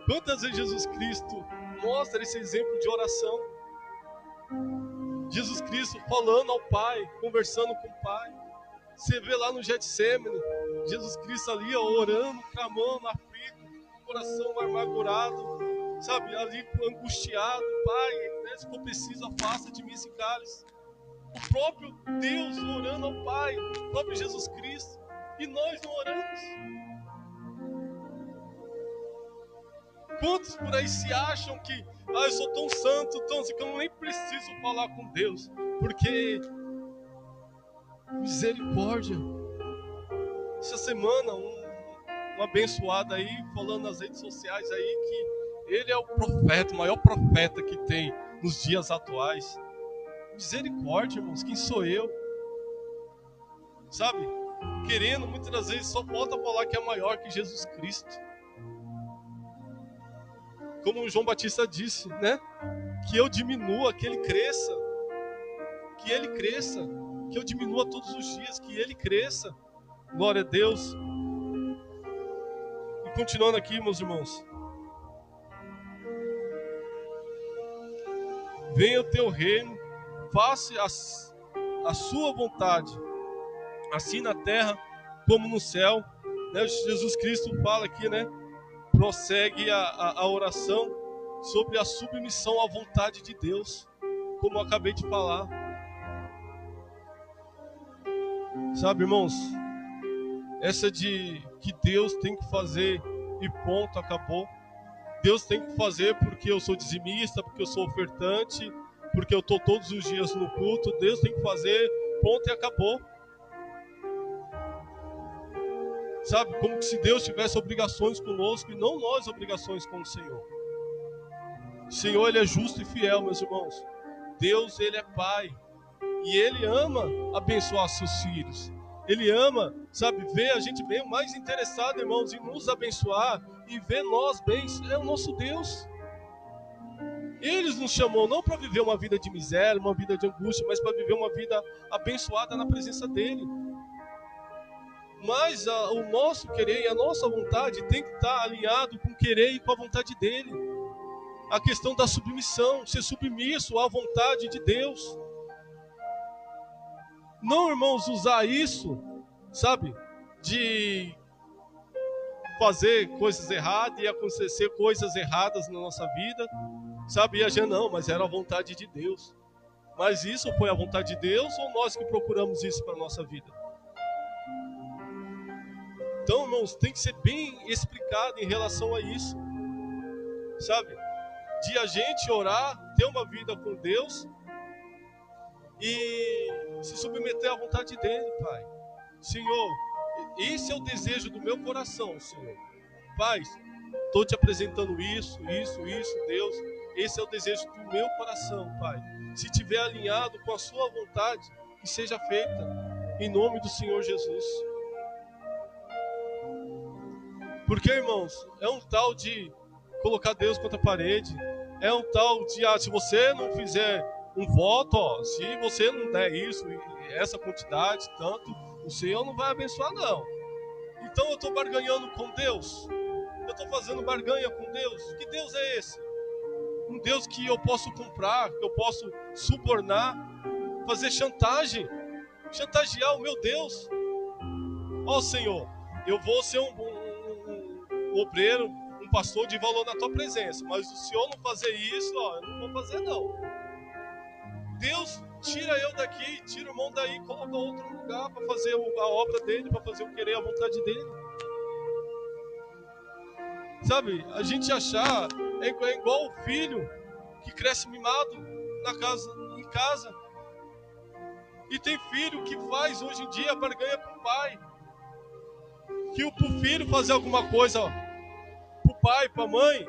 Quantas vezes Jesus Cristo mostra esse exemplo de oração? Jesus Cristo falando ao Pai, conversando com o Pai. Você vê lá no Getsemane, Jesus Cristo ali orando, clamando, aflito, coração amargurado, sabe, ali angustiado. Pai, né, se for preciso, afasta de mim esse cálice. O próprio Deus orando ao Pai, o próprio Jesus Cristo, e nós não oramos. Quantos por aí se acham que eu sou tão santo, tão assim, que eu nem preciso falar com Deus, porque misericórdia. Essa semana um abençoado aí falando nas redes sociais aí que ele é o profeta, o maior profeta que tem nos dias atuais. Misericórdia, irmãos, quem sou eu? Sabe? Querendo muitas das vezes só falta falar que é maior que Jesus Cristo. Como o João Batista disse, né? Que eu diminua, que ele cresça. Que ele cresça. Que eu diminua todos os dias, que ele cresça. Glória a Deus. E continuando aqui, meus irmãos. Venha o teu reino, faça a sua vontade, assim na terra como no céu. Né? Jesus Cristo fala aqui, né? Prossegue a oração sobre a submissão à vontade de Deus, como eu acabei de falar. Sabe, irmãos, essa de que Deus tem que fazer e ponto, acabou. Deus tem que fazer porque eu sou dizimista, porque eu sou ofertante, porque eu estou todos os dias no culto. Deus tem que fazer, ponto e acabou. Sabe, como se Deus tivesse obrigações conosco e não nós obrigações com o Senhor. O Senhor, Ele é justo e fiel, meus irmãos. Deus, Ele é Pai. E Ele ama abençoar seus filhos. Ele ama, sabe, ver a gente bem, o mais interessado, irmãos, em nos abençoar e ver nós bem. É o nosso Deus. Ele nos chamou não para viver uma vida de miséria, uma vida de angústia, mas para viver uma vida abençoada na presença dEle. Mas o nosso querer e a nossa vontade tem que estar alinhado com o querer e com a vontade dEle. A questão da submissão, ser submisso à vontade de Deus. Não, irmãos, usar isso, sabe, de fazer coisas erradas e acontecer coisas erradas na nossa vida, sabe, e a gente não, mas era a vontade de Deus. Mas isso foi a vontade de Deus ou nós que procuramos isso para a nossa vida? Então, irmãos, tem que ser bem explicado em relação a isso, sabe, de a gente orar, ter uma vida com Deus e se submeter à vontade dEle, Pai. Senhor, esse é o desejo do meu coração, Senhor. Pai, estou te apresentando isso, Deus. Esse é o desejo do meu coração, Pai. Se estiver alinhado com a sua vontade, que seja feita, em nome do Senhor Jesus. Porque, irmãos, é um tal de colocar Deus contra a parede. É um tal de, se você não fizer um voto, se você não der isso, essa quantidade, tanto, o Senhor não vai abençoar, não. Então eu estou barganhando com Deus. Eu estou fazendo barganha com Deus. Que Deus é esse? Um Deus que eu posso comprar, que eu posso subornar, fazer chantagem, chantagear o meu Deus. Senhor, eu vou ser um obreiro, um pastor de valor na tua presença, mas o Senhor não fazer isso, eu não vou fazer, não. Deus, tira eu daqui, tira o irmão daí, coloca outro lugar para fazer a obra dele, para fazer o querer, a vontade dele. Sabe, a gente achar é igual o filho que cresce mimado em casa. E tem filho que faz hoje em dia barganha com o pai. Que o filho fazer alguma coisa pro pai, pra mãe,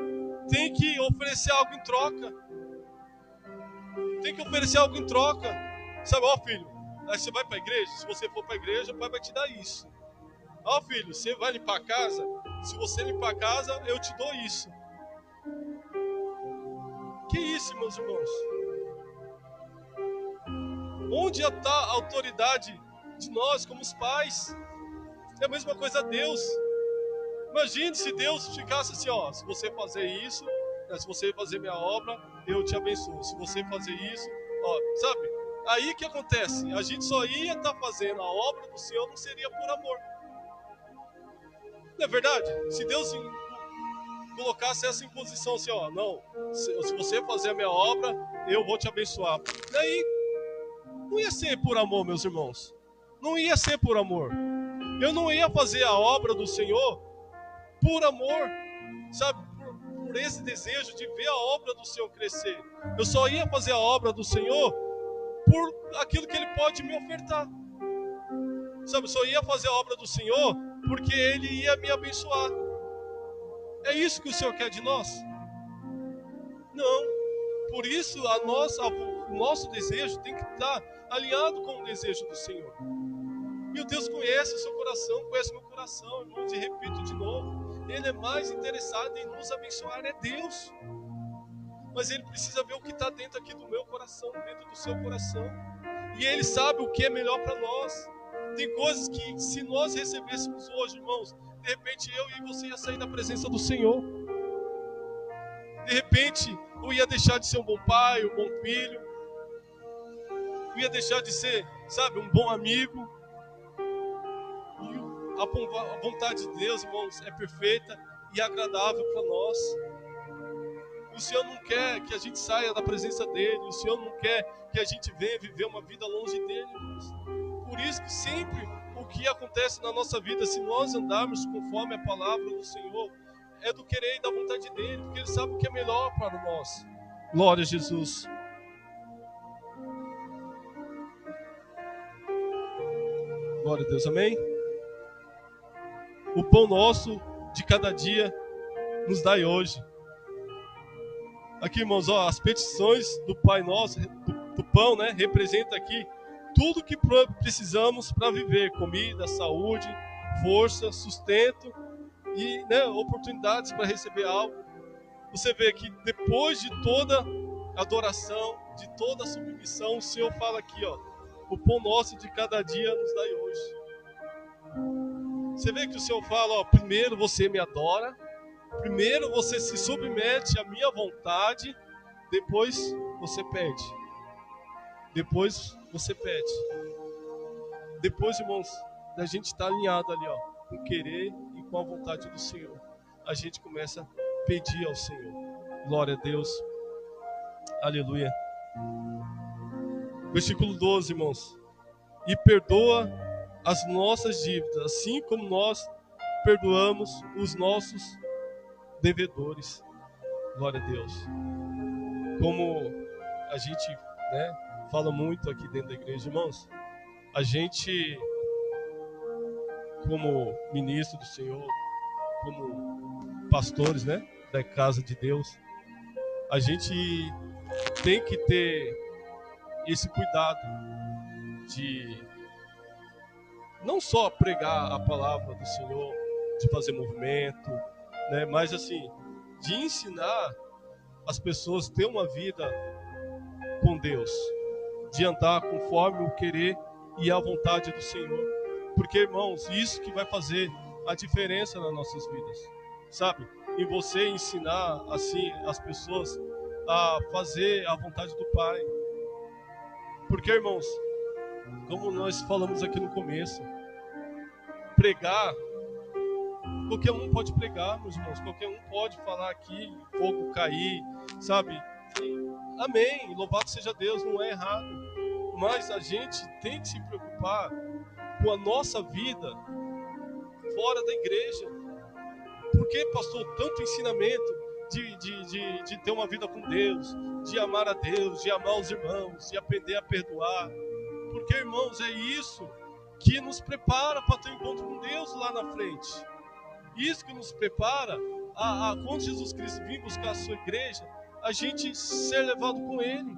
tem que oferecer algo em troca. Tem que oferecer algo em troca. Sabe, filho, aí você vai pra igreja, se você for pra igreja, o pai vai te dar isso. Filho, você vai limpar a casa? Se você limpar a casa, eu te dou isso. Que isso, meus irmãos? Onde está a autoridade de nós como os pais? É a mesma coisa a Deus. Imagine se Deus ficasse assim, ó, se você fazer isso, né, se você fazer minha obra, eu te abençoo. Se você fazer isso, ó, sabe? Aí que acontece? A gente só ia estar fazendo a obra do Senhor, não seria por amor. Não é verdade? Se Deus colocasse essa imposição assim, ó, não, se você fazer a minha obra, eu vou te abençoar. Daí, não ia ser por amor, meus irmãos. Não ia ser por amor. Eu não ia fazer a obra do Senhor por amor, sabe? Por esse desejo de ver a obra do Senhor crescer. Eu só ia fazer a obra do Senhor por aquilo que Ele pode me ofertar. Sabe? Eu só ia fazer a obra do Senhor porque Ele ia me abençoar. É isso que o Senhor quer de nós? Não. Por isso, o nosso desejo tem que estar alinhado com o desejo do Senhor. E o Deus conhece o seu coração, conhece o meu coração, irmãos, e repito de novo, Ele é mais interessado em nos abençoar, é Deus. Mas Ele precisa ver o que está dentro aqui do meu coração, dentro do seu coração. E Ele sabe o que é melhor para nós. Tem coisas que, se nós recebêssemos hoje, irmãos, de repente eu e você ia sair da presença do Senhor. De repente, eu ia deixar de ser um bom pai, um bom filho. Eu ia deixar de ser, sabe, um bom amigo. E a vontade de Deus, irmãos, é perfeita e agradável para nós. O Senhor não quer que a gente saia da presença dEle. O Senhor não quer que a gente venha viver uma vida longe dEle, irmãos. Por isso que sempre o que acontece na nossa vida, se nós andarmos conforme a palavra do Senhor, é do querer e da vontade dEle, porque Ele sabe o que é melhor para nós. Glória a Jesus. Glória a Deus, amém? O pão nosso de cada dia nos dai hoje. Aqui, irmãos, ó, as petições do Pai Nosso, do pão, né, representa aqui tudo que precisamos para viver: comida, saúde, força, sustento e, né, oportunidades para receber algo. Você vê que depois de toda adoração, de toda submissão, o Senhor fala aqui, ó, o pão nosso de cada dia nos dai hoje. Você vê que o Senhor fala, ó, primeiro você me adora, primeiro você se submete à minha vontade, depois você pede. Depois você pede. Depois, irmãos, da gente estar alinhado ali, ó, com o querer e com a vontade do Senhor, a gente começa a pedir ao Senhor. Glória a Deus. Aleluia. Versículo 12, irmãos. E perdoa as nossas dívidas, assim como nós perdoamos os nossos devedores. Glória a Deus. Como a gente, né, fala muito aqui dentro da igreja, irmãos, a gente, como ministro do Senhor, como pastores, né, da casa de Deus, a gente tem que ter esse cuidado de não só pregar a palavra do Senhor, de fazer movimento, né, mas assim, de ensinar as pessoas a ter uma vida com Deus, de andar conforme o querer e a vontade do Senhor. Porque, irmãos, isso que vai fazer a diferença nas nossas vidas, sabe? Em você ensinar, assim, as pessoas a fazer a vontade do Pai. Porque, irmãos, como nós falamos aqui no começo, pregar, qualquer um pode pregar, meus irmãos, qualquer um pode falar aqui, fogo cair, sabe? Amém, louvado seja Deus, não é errado. Mas a gente tem que se preocupar com a nossa vida fora da igreja. Por que, pastor, tanto ensinamento de ter uma vida com Deus, de amar a Deus, de amar os irmãos, de aprender a perdoar? Porque, irmãos, é isso que nos prepara para ter um encontro com Deus lá na frente. Isso que nos prepara a quando Jesus Cristo vir buscar a sua igreja, a gente ser levado com Ele,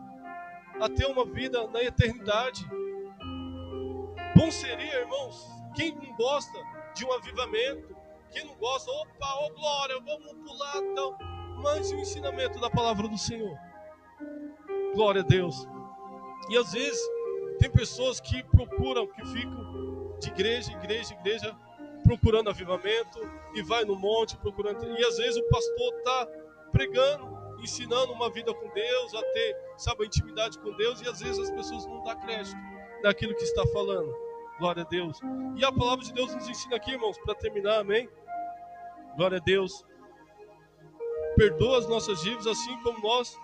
a ter uma vida na eternidade. Bom seria, irmãos, quem não gosta de um avivamento, quem não gosta, opa, ô glória, vamos pular, então, mas o ensinamento da palavra do Senhor. Glória a Deus. E às vezes tem pessoas que procuram, que ficam de igreja em igreja, procurando avivamento, e vai no monte procurando. E às vezes o pastor está pregando, ensinando uma vida com Deus, a ter, sabe, a intimidade com Deus, e às vezes as pessoas não dão crédito daquilo que está falando. Glória a Deus. E a palavra de Deus nos ensina aqui, irmãos, para terminar, amém? Glória a Deus. Perdoa as nossas dívidas assim como nós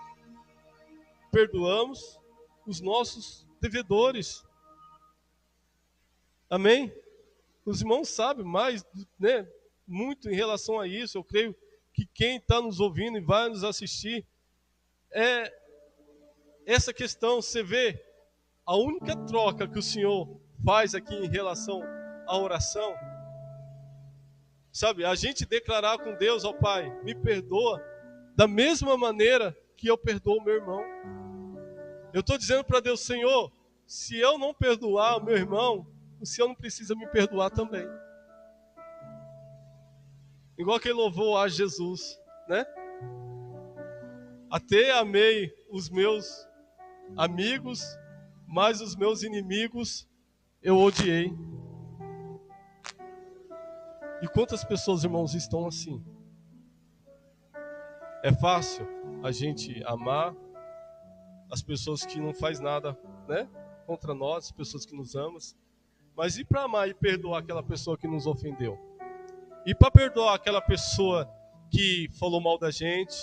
perdoamos os nossos devedores. Amém? Os irmãos sabem mais, né, muito em relação a isso. Eu creio que quem está nos ouvindo e vai nos assistir é essa questão. Você vê, a única troca que o Senhor faz aqui em relação à oração, sabe, a gente declarar com Deus, ó Pai, me perdoa da mesma maneira que eu perdoo o meu irmão. Eu estou dizendo para Deus, Senhor, se eu não perdoar o meu irmão, o Senhor não precisa me perdoar também. Igual quem louvou a Jesus, né? Até amei os meus amigos, mas os meus inimigos eu odiei. E quantas pessoas, irmãos, estão assim? É fácil a gente amar as pessoas que não faz nada, né, contra nós, as pessoas que nos amam. Mas e para amar e perdoar aquela pessoa que nos ofendeu? E para perdoar aquela pessoa que falou mal da gente,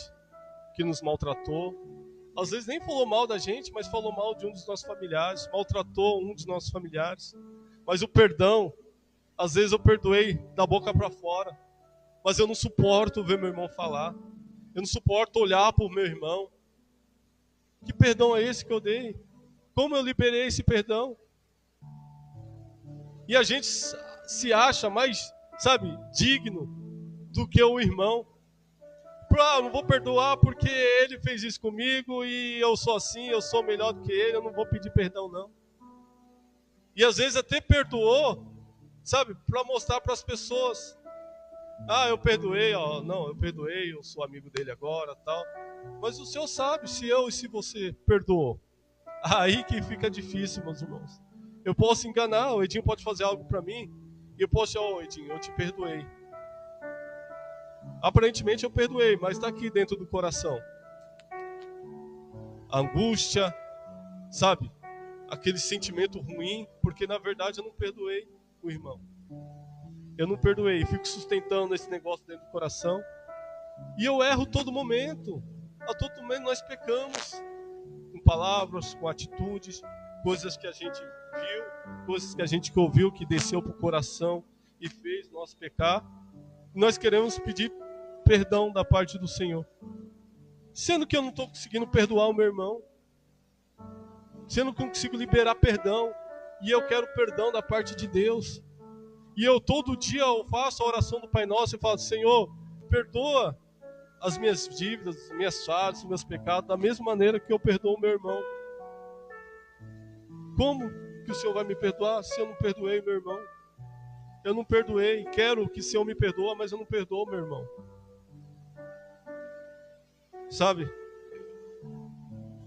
que nos maltratou? Às vezes nem falou mal da gente, mas falou mal de um dos nossos familiares, maltratou um dos nossos familiares. Mas o perdão, às vezes eu perdoei da boca para fora, mas eu não suporto ver meu irmão falar. Eu não suporto olhar para o meu irmão. Que perdão é esse que eu dei? Como eu liberei esse perdão? E a gente se acha mais, sabe, digno do que o irmão. Não vou perdoar porque ele fez isso comigo e eu sou assim, eu sou melhor do que ele, eu não vou pedir perdão não. E às vezes até perdoou, sabe, para mostrar para as pessoas. Eu perdoei, não, eu perdoei, eu sou amigo dele agora, tal. Mas o Senhor sabe se eu e se você perdoou. Aí que fica difícil, meus irmãos. Eu posso enganar, o Edinho pode fazer algo para mim, e eu posso dizer, Edinho, eu te perdoei. Aparentemente eu perdoei, mas está aqui dentro do coração. A angústia, sabe? Aquele sentimento ruim, porque na verdade eu não perdoei o irmão. Eu não perdoei, fico sustentando esse negócio dentro do coração. E eu erro todo momento. A todo momento nós pecamos. Com palavras, com atitudes, coisas que a gente viu, coisas que a gente ouviu, que desceu para o coração e fez nós pecar. Nós queremos pedir perdão da parte do Senhor. Sendo que eu não estou conseguindo perdoar o meu irmão. Sendo que eu não consigo liberar perdão. E eu quero perdão da parte de Deus. E eu todo dia eu faço a oração do Pai Nosso e falo, Senhor, perdoa as minhas dívidas, as minhas falhas, os meus pecados, da mesma maneira que eu perdoo o meu irmão. Como que o Senhor vai me perdoar se eu não perdoei meu irmão? Eu não perdoei, quero que o Senhor me perdoe, mas eu não perdoo meu irmão. Sabe?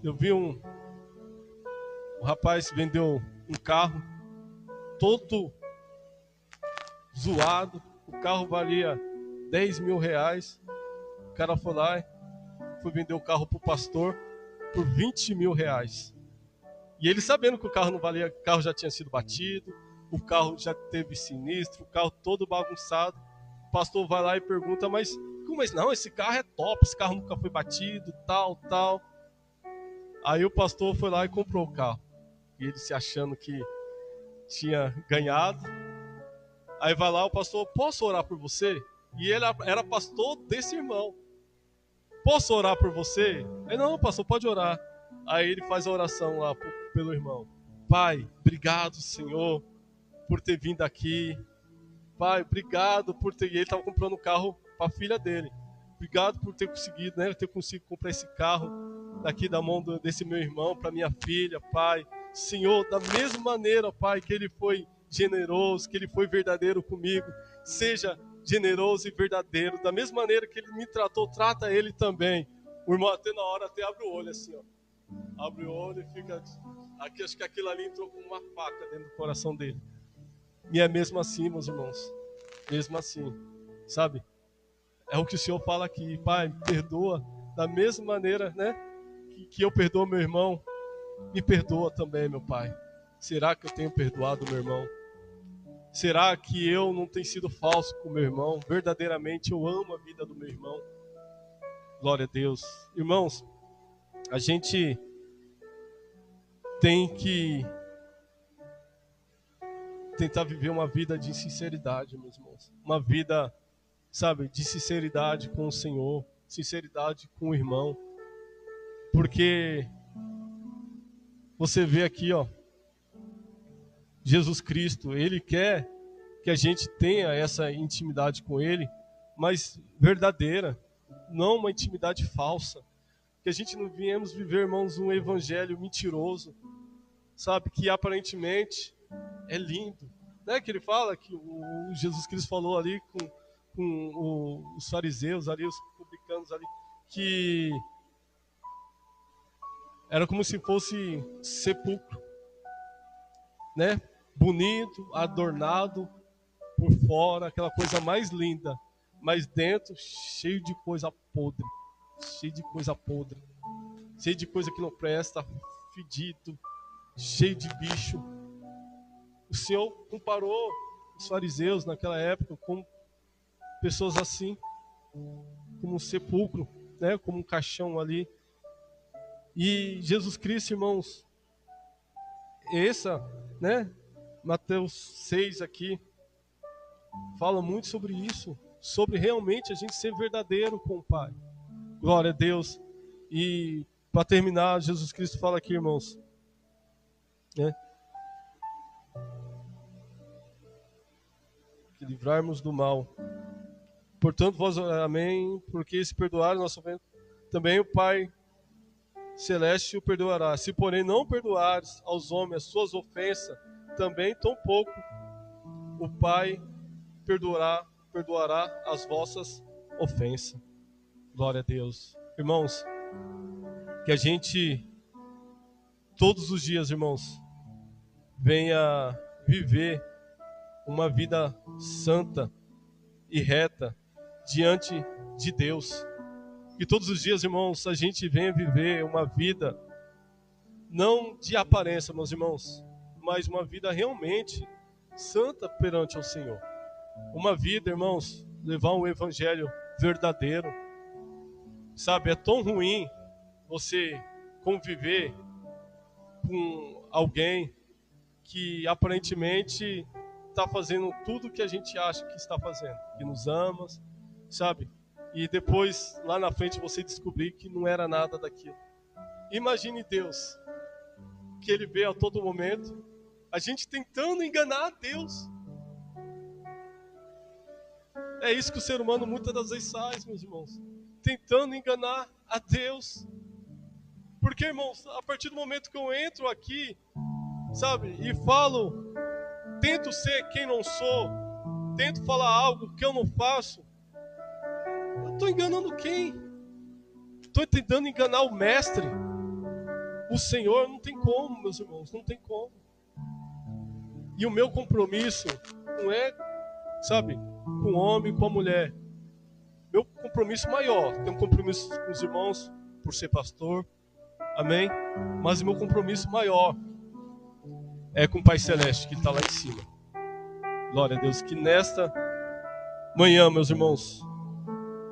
Eu vi um rapaz que vendeu um carro todo zoado, o carro valia 10 mil reais. O cara foi lá e foi vender o carro para o pastor por 20 mil reais. E ele sabendo que o carro não valia, o carro já tinha sido batido, o carro já teve sinistro, o carro todo bagunçado. O pastor vai lá e pergunta, mas como é? Não, esse carro é top, esse carro nunca foi batido, tal. Aí o pastor foi lá e comprou o carro. E ele se achando que tinha ganhado. Aí vai lá o pastor, posso orar por você? E ele era pastor desse irmão. Posso orar por você? Ele, não, pastor, pode orar. Aí ele faz a oração lá pelo irmão. Pai, obrigado, Senhor, por ter vindo aqui. Pai, obrigado por ter... E ele estava comprando um carro para a filha dele. Obrigado por ter conseguido, né? Ter conseguido comprar esse carro daqui da mão desse meu irmão para minha filha, Pai. Senhor, da mesma maneira, Pai, que ele foi generoso, que ele foi verdadeiro comigo, seja generoso e verdadeiro. Da mesma maneira que ele me tratou, trata ele também. O irmão até na hora até abre o olho assim, ó. Abre o olho e fica... Aqui, acho que aquilo ali entrou com uma faca dentro do coração dele. E é mesmo assim, meus irmãos. mesmo assim, sabe? É o que o Senhor fala aqui, Pai, me perdoa da mesma maneira, né, que eu perdoo meu irmão, me perdoa também, meu Pai. Será que eu tenho perdoado meu irmão? Será que eu não tenho sido falso com meu irmão? Verdadeiramente eu amo a vida do meu irmão. Glória a Deus. Irmãos, a gente tem que tentar viver uma vida de sinceridade, meus irmãos. Uma vida, sabe, de sinceridade com o Senhor, sinceridade com o irmão. Porque você vê aqui, ó, Jesus Cristo, Ele quer que a gente tenha essa intimidade com Ele, mas verdadeira, não uma intimidade falsa. Que a gente não viemos viver, irmãos, um evangelho mentiroso, sabe, que aparentemente é lindo. Não é que ele fala, que o Jesus Cristo falou ali com os fariseus ali, os publicanos ali, que era como se fosse sepulcro, né? Bonito, adornado por fora, aquela coisa mais linda, mas dentro cheio de coisa podre, cheio de coisa podre, cheio de coisa que não presta, fedido, cheio de bicho. O Senhor comparou os fariseus naquela época com pessoas assim, como um sepulcro, né? Como um caixão ali. E Jesus Cristo, irmãos, né? Mateus 6 aqui, fala muito sobre isso, sobre realmente a gente ser verdadeiro com o Pai. Glória a Deus. E para terminar, Jesus Cristo fala aqui, irmãos, né? Que livrarmos do mal. Portanto, vós, amém, porque se perdoar nossa ofensa, também o Pai Celeste o perdoará. Se, porém, não perdoares aos homens as suas ofensas, também tão pouco o Pai perdoará as vossas ofensas. Glória a Deus. Irmãos, que a gente, todos os dias, irmãos, venha viver uma vida santa e reta diante de Deus. Que todos os dias, irmãos, a gente venha viver uma vida não de aparência, meus irmãos, mas uma vida realmente santa perante ao Senhor. Uma vida, irmãos, levar um evangelho verdadeiro. Sabe, é tão ruim você conviver com alguém que aparentemente está fazendo tudo o que a gente acha que está fazendo, que nos ama, sabe? E depois, lá na frente, você descobrir que não era nada daquilo. Imagine Deus, que Ele vê a todo momento, a gente tentando enganar a Deus. É isso que o ser humano muitas das vezes faz, meus irmãos. Tentando enganar a Deus. Porque, irmãos, a partir do momento que eu entro aqui, sabe, e falo, tento ser quem não sou, tento falar algo que eu não faço, eu estou enganando quem? Estou tentando enganar o Mestre. O Senhor, não tem como, meus irmãos, não tem como. E o meu compromisso não é, sabe, com o homem, com a mulher. Meu compromisso maior, tenho um compromisso com os irmãos por ser pastor, amém? Mas o meu compromisso maior é com o Pai Celeste, que está lá em cima. Glória a Deus, que nesta manhã, meus irmãos,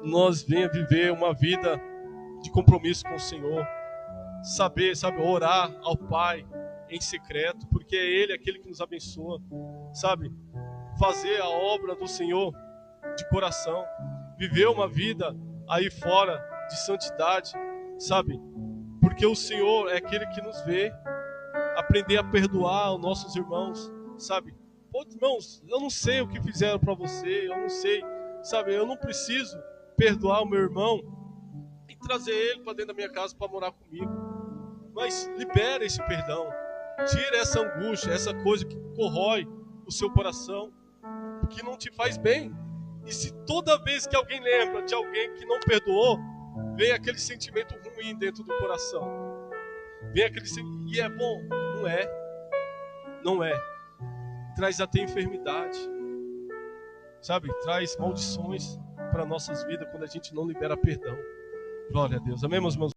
nós venha viver uma vida de compromisso com o Senhor. Sabe, orar ao Pai em secreto, porque é Ele aquele que nos abençoa. Sabe, fazer a obra do Senhor de coração. Viver uma vida aí fora de santidade, sabe? Porque o Senhor é aquele que nos vê. Aprender a perdoar os nossos irmãos, sabe? Pô, irmãos, eu não sei o que fizeram para você, eu não sei, sabe? Eu não preciso perdoar o meu irmão e trazer ele para dentro da minha casa para morar comigo. Mas libera esse perdão, tira essa angústia, essa coisa que corrói o seu coração, que não te faz bem. E se toda vez que alguém lembra de alguém que não perdoou, vem aquele sentimento ruim dentro do coração. Vem aquele sentimento, e é bom? Não é. Não é. Traz até enfermidade. sabe, traz maldições para nossas vidas quando a gente não libera perdão. Glória a Deus. Amém, meus irmãos?